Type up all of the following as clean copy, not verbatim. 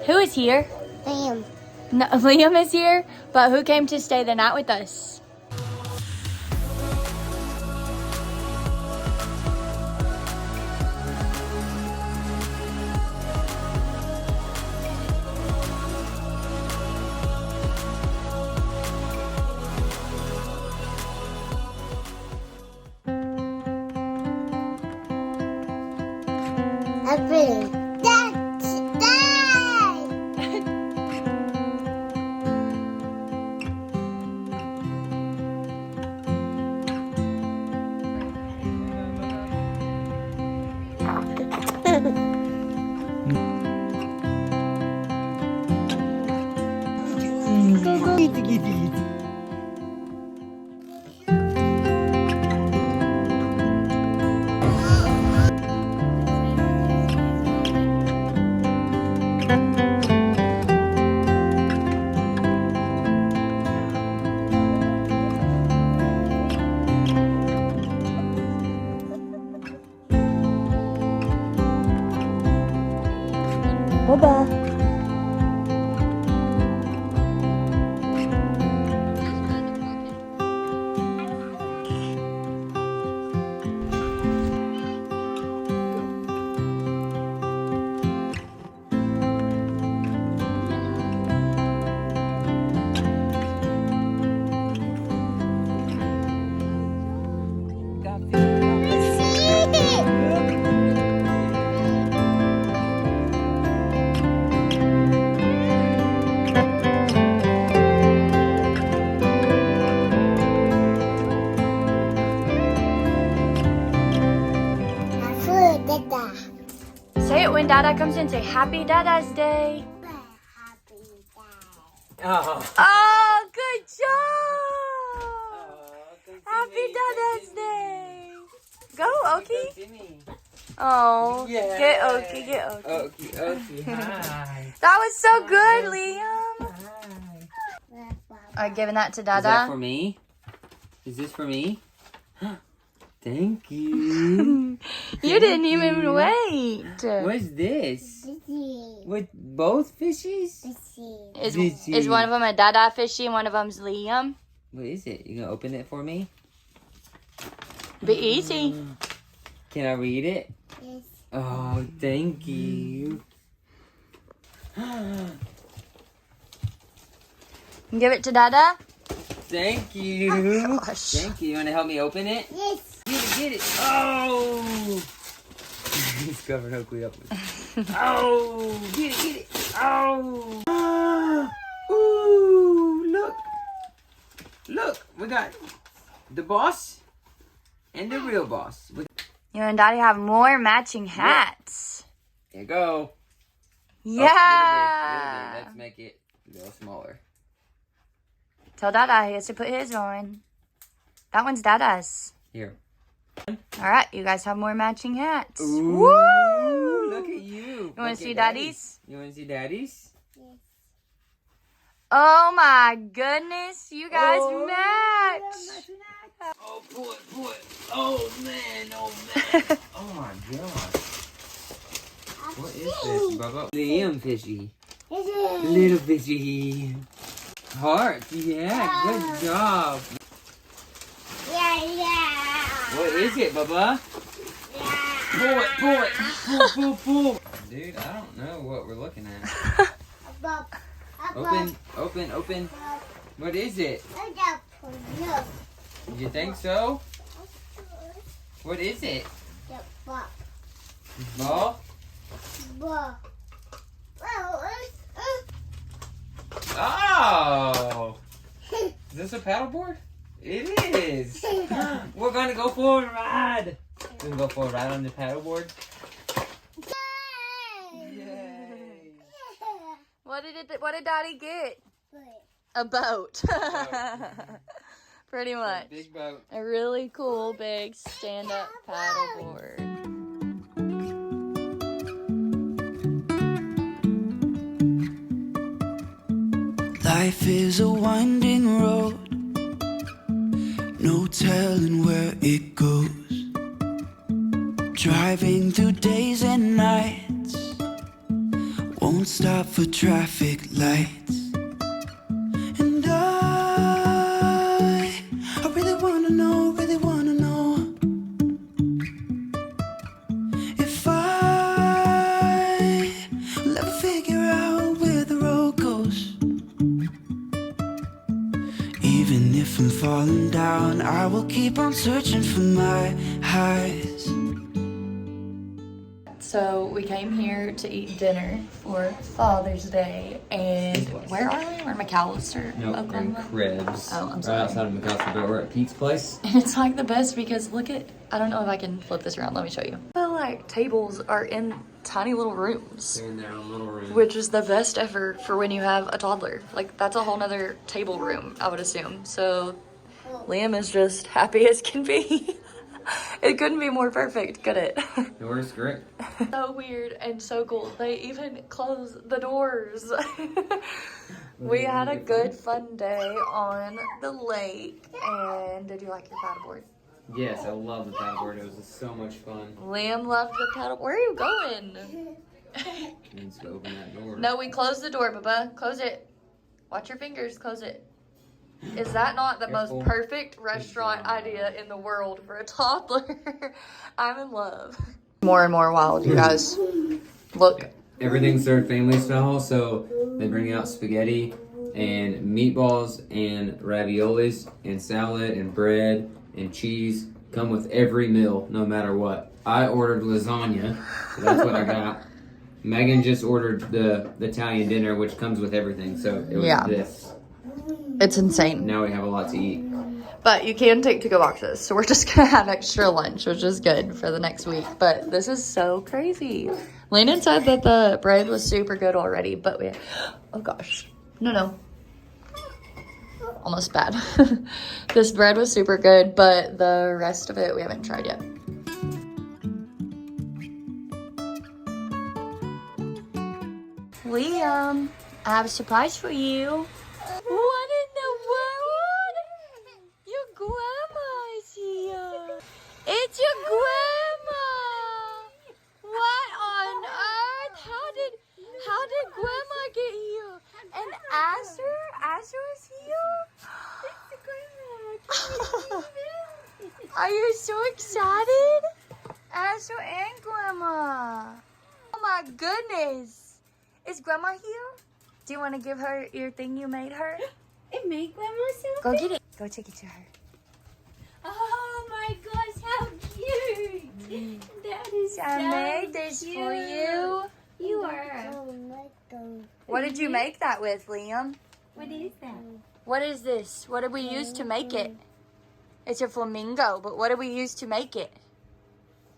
Who is here? Liam. No, Liam is here, but who came to stay the night with us? Bye-bye. Say it when Dada comes in. Say Happy Dada's Day. Oh, good job. Happy Dada's Day. Go, Oki. Oh, Yeah. get Oki, get Oki. Okie, hi. That was so good, Liam. Hi. Are you giving that to Is that Dada? for me? Is this for me? Thank you. You didn't even wait. What's this? With both fishies? Is one of them a Dada fishy and one of them's Liam? What is it? You gonna open it for me? Be easy. Can I read it? Yes. Oh, thank you. Give it to Dada. Thank you. Oh, gosh. Thank you. You wanna help me open it? Yes. Get it. Oh! He's covering Oakley up with. Oh! Get it. Oh! Ooh! Look! We got the boss and the real boss. You and Daddy have more matching hats. There you go. Yeah. Oh, little bit. Let's make it a little smaller. Tell Dada he has to put his on. That one's Dada's. Here. All right, you guys have more matching hats. Ooh, Woo! look at you. You want to see Daddy's? You want to see Daddy's? Yes. Oh my goodness, you guys match. Oh boy. Oh man. Oh my gosh. What is this, Bubba? Liam fishy. Little fishy. Heart. Yeah, good job. Yeah. What is it, Bubba? Pull it. Pull. Dude, I don't know what we're looking at. Open. What is it? You think so? What is it? Ball? Oh! Is this a paddleboard? It is! We're gonna go for a ride! We're gonna go for a ride on the paddleboard? Yay! What did Daddy get? A boat. Pretty much. Big boat. A really cool big stand-up paddleboard. Life is a winding road, no telling where it goes. Driving through days and nights, won't won't stop for traffic lights. And I really wanna know, if I will ever figure out where the road goes. Even if I'm falling down, I will keep on searching for my highs. So we came here to eat dinner for Father's Day, and where are we? We're in McAllister, Nope, we're in Oklahoma. Krebs. Oh, I'm Right sorry. outside of McAllister, but we're at Pete's place. And it's like the best because look at, I don't know if I can flip this around. Let me show you. But like tables are in tiny little rooms, They're in their own little room. which is the best ever for when you have a toddler. Like that's a whole nother table room, I would assume. So Liam is just happy as can be. It couldn't be more perfect, could it? It works great. So weird and so cool. They even close the doors. We had a good fun day on the lake. And did you like your paddleboard? Yes, I love the paddleboard. It was just so much fun. Liam loved the paddle. Where are you going? Needs to open that door. No, we closed the door, Bubba. Close it. Watch your fingers. Close it. Is that not the Careful. most perfect restaurant idea in the world for a toddler? I'm in love. More and more wild, you guys. Look. Everything's served family style, so they bring out spaghetti and meatballs and raviolis and salad and bread and cheese. Come with every meal, no matter what. I ordered lasagna, so that's what I got. Megan just ordered the Italian dinner, which comes with everything, so it was this. It's insane. Now we have a lot to eat. But you can take to-go boxes, so we're just gonna have extra lunch, which is good for the next week. But this is so crazy. Landon said that the bread was super good already, but we, oh gosh, no, almost bad. This bread was super good, but the rest of it we haven't tried yet. Liam, I have a surprise for you. What in the world? Your grandma's here. It's your grandma. What on earth? How did grandma get here? And Asher is here? Are you so excited? Asher and grandma. Oh my goodness. Is grandma here? Do you want to give her your thing you made her? It made grandma something? Go get it. Go take it to her. Oh my gosh, how cute! That is so I made this cute. for you. You are. What did you make that with, Liam? What is that? What is this? What did we use to make it? It's a flamingo, but what did we use to make it?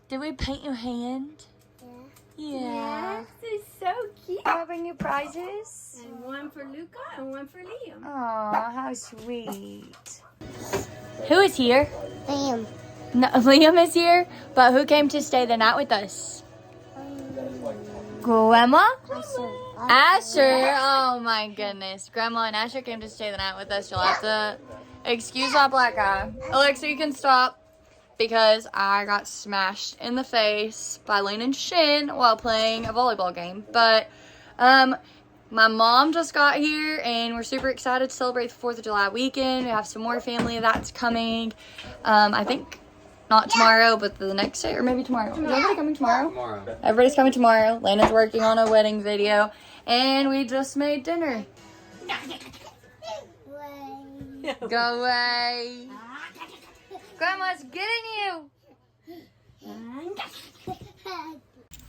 Did we paint your hand? Yeah. This is so cute. I'll bring you prizes. And one for Luca and one for Liam. Aw, how sweet. Who is here? Liam. No, Liam is here, but who came to stay the night with us? Grandma? Asher. Oh my goodness. Grandma and Asher came to stay the night with us. You'll have to excuse my black eye. Alexa, you can stop because I got smashed in the face by Lennon's shin while playing a volleyball game. But my mom just got here and we're super excited to celebrate the 4th of July weekend. We have some more family that's coming. I think not tomorrow, but the next day, or maybe tomorrow. Is everybody coming tomorrow? Tomorrow. Everybody's coming tomorrow. Lana's working on a wedding video, and we just made dinner. Go away. Grandma's getting you.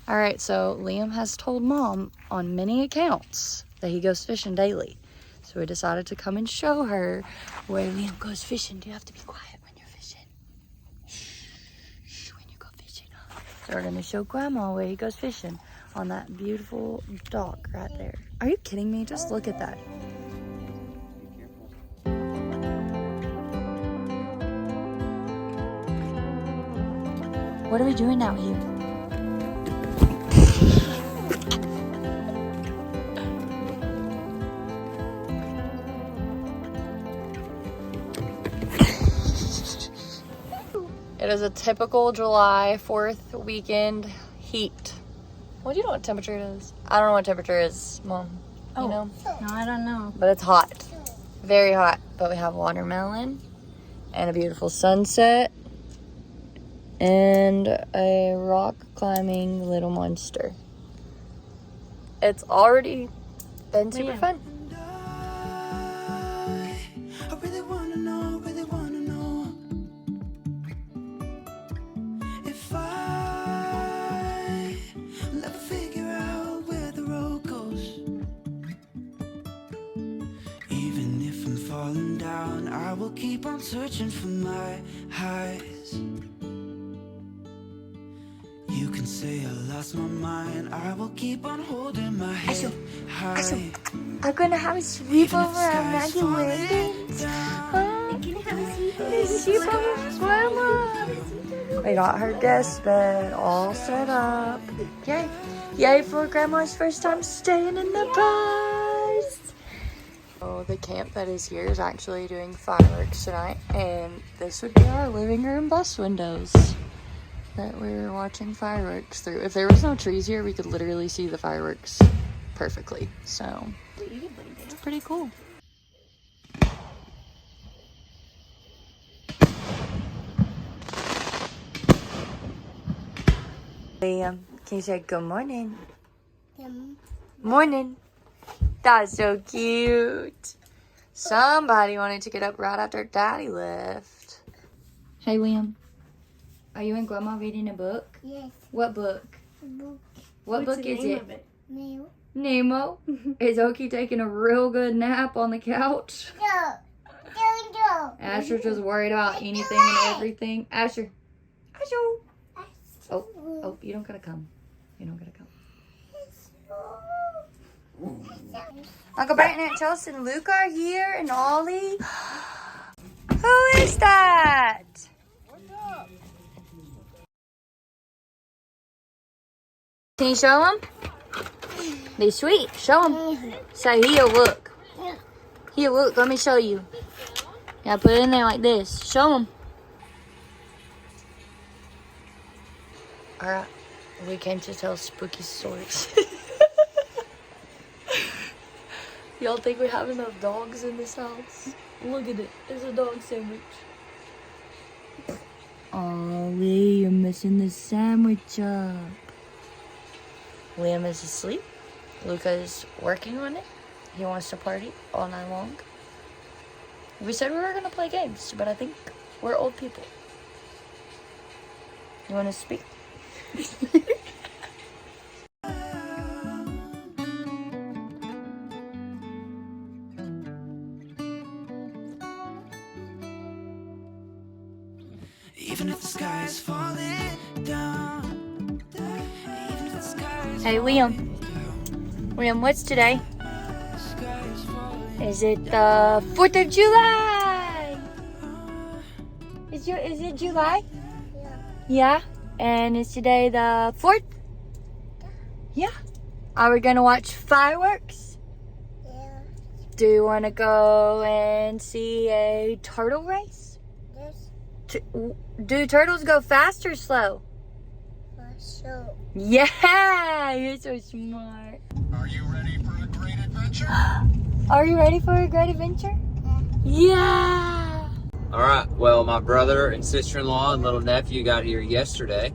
All right, so Liam has told Mom on many accounts that he goes fishing daily. So we decided to come and show her where Liam goes fishing. Do you have to be quiet when you're fishing? Shh, when you go fishing. So we're going to show Grandma where he goes fishing on that beautiful dock right there. Are you kidding me? Just look at that. What are we doing out here? It is a typical July 4th weekend heat. Well, do you know what temperature it is? I don't know what temperature it is, Mom. You know? No, I don't know. But it's hot. Very hot. But we have watermelon and a beautiful sunset and a rock climbing little monster. It's already been super fun. I really wanna know if I'll ever figure out where the road goes. Even if I'm falling down, I will keep on searching for my highs. You can say I lost my mind, I will keep on holding my head high. I'm gonna have a sleepover at Maggie Landon's. Sleepover with Grandma. We got her guest bed all set up. Yay. Yay for Grandma's first time staying in the bus. Oh, the camp that is here is actually doing fireworks tonight. And this would be our living room bus windows that we're watching fireworks through. If there was no trees here, we could literally see the fireworks perfectly. So, it's pretty cool. Liam, can you say good morning? Morning. That's so cute. Somebody wanted to get up right after Daddy left. Hey, Liam. Are you and Grandma reading a book? Yes. What book? Book. What book is it? Nemo. Nemo. Is Oki taking a real good nap on the couch? No. Asher's just worried about anything and everything. Asher. Asher. Oh, you don't gotta come. You don't gotta come. Uncle Brent and Aunt Chelsea and Luke are here and Ollie. Who is that? Can you show him? Be sweet. Show him. Say, here, look. Here, look. Let me show you. Yeah, put it in there like this. Show him. Alright. We came to tell spooky stories. Y'all think we have enough dogs in this house? Look at it. It's a dog sandwich. Ollie, you're missing the sandwich up. Liam is asleep. Luca is working on it. He wants to party all night long. We said we were going to play games, but I think we're old people. You want to speak? Even if the sky is falling down, even if the sky is Hey, Liam. Liam, what's today? Is it the 4th of July? Is it July? Yeah. And is today the 4th? Yeah. Are we gonna watch fireworks? Yeah. Do you want to go and see a turtle race? Yes. Do turtles go fast or slow? So. Yeah, you're so smart. Are you ready for a great adventure? Are you ready for a great adventure? Yeah. All right. Well, my brother and sister-in-law and little nephew got here yesterday.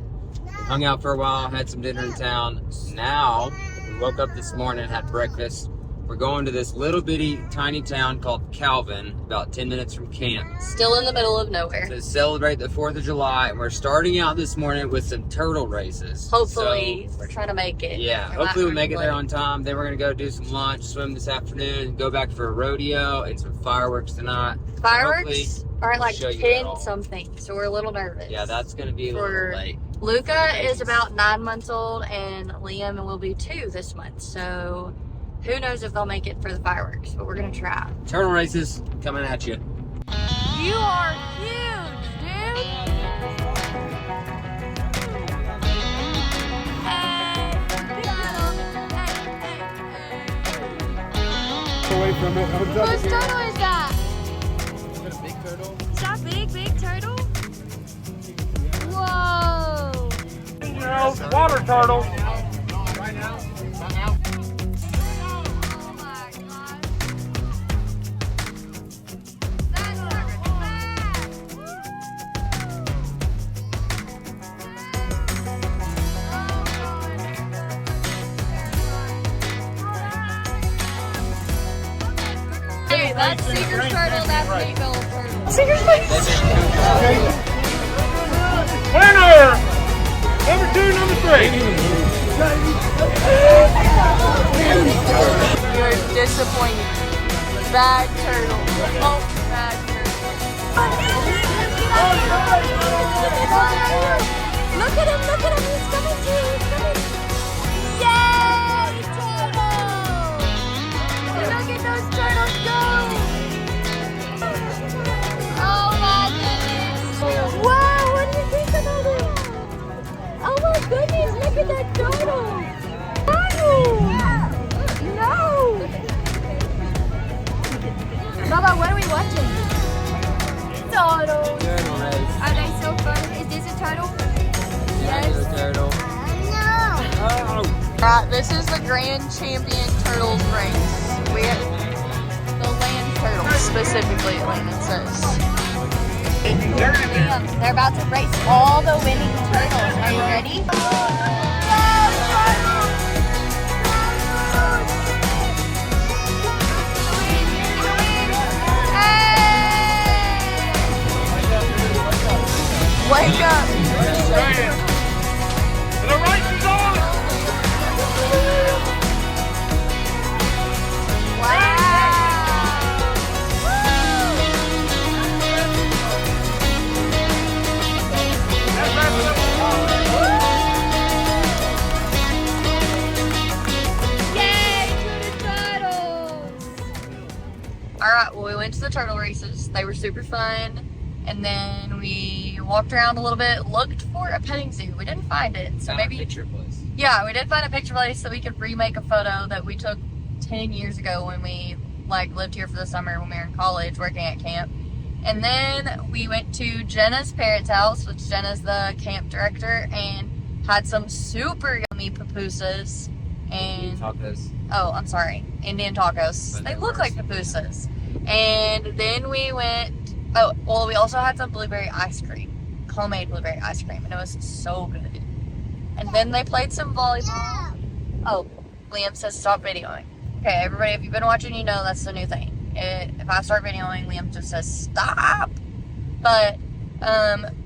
Hung out for a while, had some dinner in town. Now, we woke up this morning, had breakfast. We're going to this little bitty tiny town called Calvin, about 10 minutes from camp, Still in the middle of nowhere. to celebrate the 4th of July. And we're starting out this morning with some turtle races. Hopefully, So, we're trying to make it. yeah, We're hopefully we not make it there late. on time. Then we're going to go do some lunch, swim this afternoon, go back for a rodeo and some fireworks tonight. Fireworks are at like show you it all. 10 something, so we're a little nervous. Yeah, that's going to be a For- little late. Luca is babies. about 9 months old, and Liam will be 2 this month. So who knows if they'll make it for the fireworks, but we're gonna try. Turtle races coming at you. You are huge, dude. Away from it. Whose turtle is that? Is it a big turtle? Is that big turtle? Whoa. Water turtle. That's Seeger's turtle, that's Meatball's turtle. Seeger's turtle. Winner! Number 2, number 3. You're disappointed. Bad turtle. Oh, bad turtle. Look at him, he's coming to you, he's coming. Yay, turtle! Look at those turtles go! Oh my goodness! Wow, what do you think about it? Oh my goodness, look at that turtle! No! Baba, what are we watching? Turtles! Turtle race. Are they so fun? Is this a turtle? Yeah, it's a turtle. Alright, this is the Grand Champion Turtles race. We have the land turtles specifically, Landon says. They're about to race all the winning turtles. Are you ready? Wake up! The race is on! Alright, well, we went to the turtle races. They were super fun. And then we walked around a little bit, looked for a petting zoo. We didn't find it. So maybe. Picture place. Yeah, we did find a picture place so we could remake a photo that we took 10 years ago when we lived here for the summer when we were in college working at camp. And then we went to Jenna's parents' house, which Jenna's the camp director, and had some super yummy pupusas and Tacos. oh, I'm sorry, Indian tacos. But They they look were- like pupusas. And then we went. Oh, well, we also had some blueberry ice cream, homemade blueberry ice cream, and it was so good. And then they played some volleyball. Oh, Liam says stop videoing. Okay, everybody, if you've been watching, you know that's the new thing. If I start videoing, Liam just says stop. But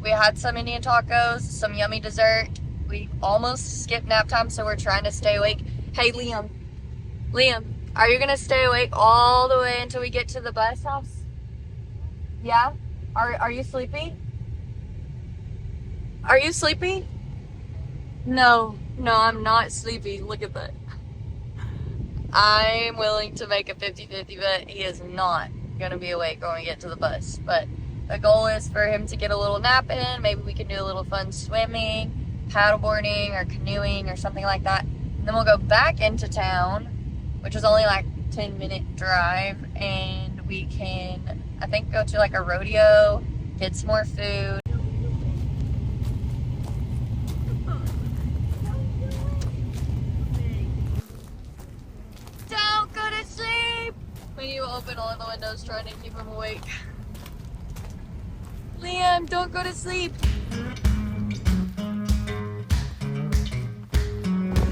we had some Indian tacos, some yummy dessert. We almost skipped nap time, so we're trying to stay awake. Hey, Liam, are you gonna stay awake all the way until we get to the bus house? Yeah? Are you sleepy? Are you sleepy? No, I'm not sleepy. Look at that. I'm willing to make a 50-50 bet he is not gonna be awake when we get to the bus. But the goal is for him to get a little nap in. Maybe we can do a little fun swimming, paddleboarding, or canoeing, or something like that. And then we'll go back into town, which is only like 10-minute drive, and we can, I think, go to like a rodeo, get some more food. Don't go to sleep! We need to open all the windows trying to keep him awake. Liam, don't go to sleep!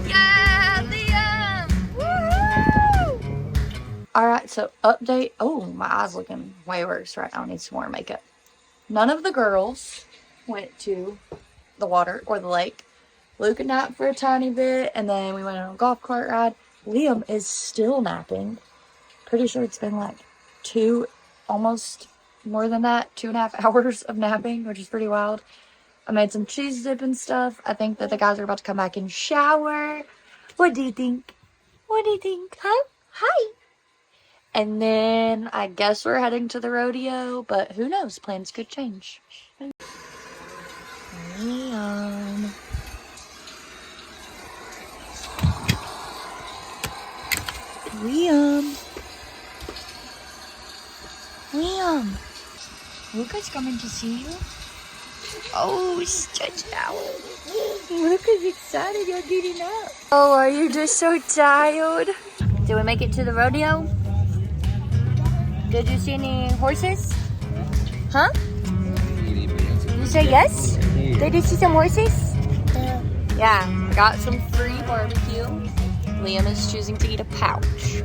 Yeah, Liam! Woohoo! Alright, so update. Oh, my eye's looking way worse right now. I need some more makeup. None of the girls went to the water or the lake. Luke napped for a tiny bit, and then we went on a golf cart ride. Liam is still napping. Pretty sure it's been like almost more than that, 2.5 hours of napping, which is pretty wild. I made some cheese dip and stuff. I think that the guys are about to come back and shower. What do you think? What do you think? Huh? Hi. And then I guess we're heading to the rodeo, but who knows? Plans could change. Liam. Liam. Luca's coming to see you. Oh, stretch out. Luca's excited you're getting up. Oh, are you just so tired? Did we make it to the rodeo? Did you see any horses? Huh? You say yes? Did you see some horses? Yeah, got some free barbecue. Liam is choosing to eat a pouch.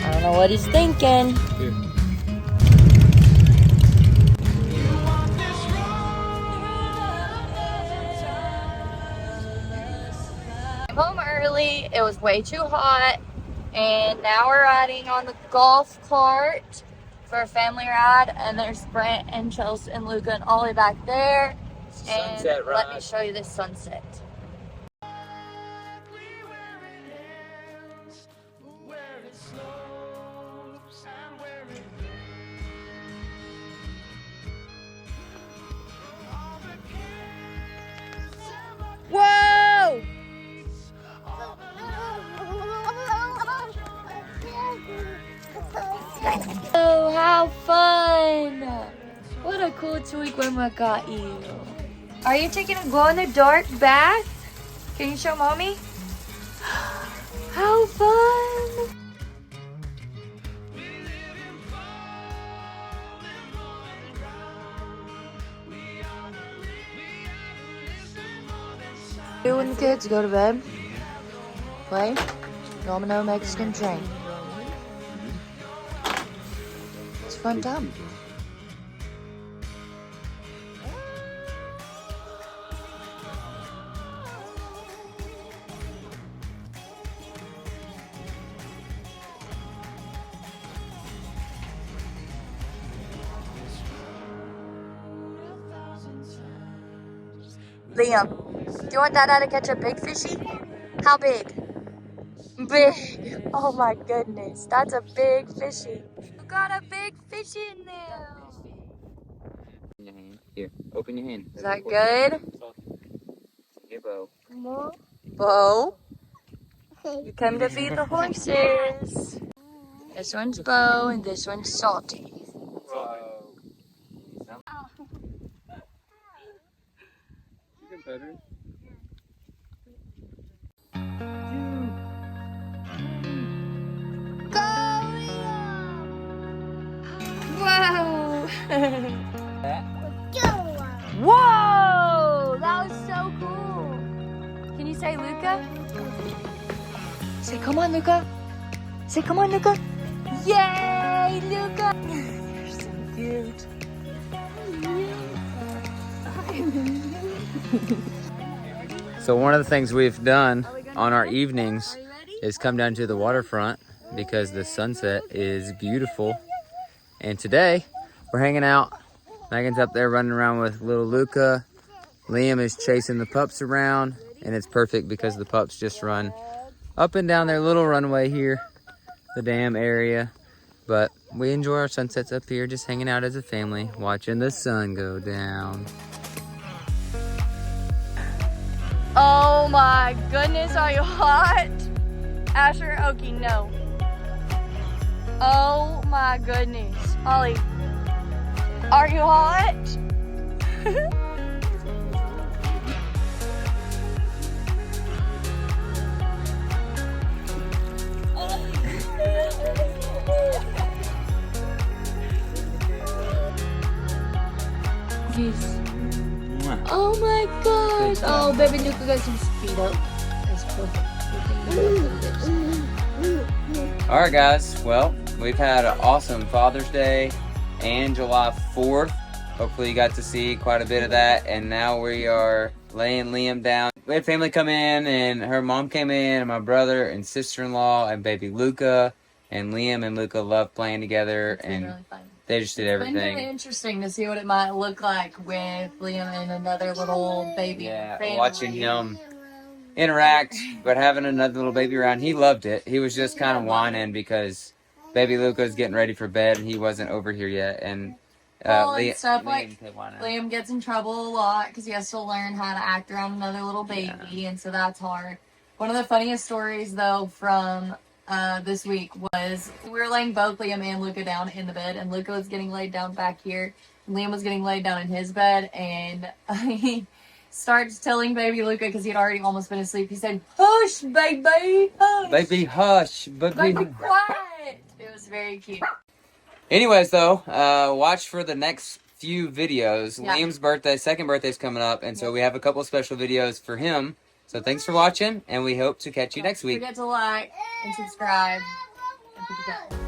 I don't know what he's thinking. was way too hot. And now we're riding on the golf cart for a family ride. And there's Brent and Chelsea and Luca and Ollie back there. And Sunset let me ride. show you this sunset. Whoa! Oh, how fun! What a cool toy Grandma got you. Are you taking a glow-in-the-dark bath? Can you show Mommy? How fun! When the kids go to bed, play Domino Mexican Train. It's a fun time. Liam, do you want Dada to catch a big fishy? How big? Big. Oh my goodness, that's a big fishy. You got a big fishy in there. Your hand. Here, open your hand. Is that good? Here, Bo. Bo, you come to feed the horses. This one's Bo and this one's Salty. Whoa. You can pet her. Whoa! Whoa! That was so cool. Can you say Luca? Say come on, Luca. Say come on, Luca. Yay, Luca! You're so cute. So one of the things we've done on our evenings is come down to the waterfront because the sunset is beautiful. And today we're hanging out. Megan's up there running around with little Luca. Liam is chasing the pups around, and it's perfect because the pups just run up and down their little runway here, the dam area. But we enjoy our sunsets up here, just hanging out as a family, watching the sun go down. Oh my goodness, are you hot? Asher, Oki, no. Oh my goodness. Ollie, are you hot? Jeez. Oh my gosh. Oh, baby Luca got some speedo. That's perfect. All right, guys. Well, we've had an awesome Father's Day and July 4th. Hopefully you got to see quite a bit of that. And now we are laying Liam down. We had family come in, and her mom came in, and my brother and sister-in-law and baby Luca. And Liam and Luca love playing together. It's been And really fun. they just did It's been everything. really interesting to see what it might look like with Liam and another little baby. Yeah, family. watching him interact, but having another little baby around, he loved it. He was just kind of whining because baby Luca's getting ready for bed and he wasn't over here yet. And And stuff like kept whining. Liam gets in trouble a lot because he has to learn how to act around another little baby, and so that's hard. One of the funniest stories, though, from this week was we were laying both Liam and Luca down in the bed, and Luca was getting laid down back here, and Liam was getting laid down in his bed, and he starts telling baby Luca, because he had already almost been asleep, he said, "Hush, baby, hush. Baby, hush. Baby, quiet." It was very cute. Anyways, though, watch for the next few videos. Yeah. Liam's birthday, second birthday's coming up, and so we have a couple special videos for him. So thanks for watching, and we hope to catch you next week. Don't forget to like and subscribe and put it down.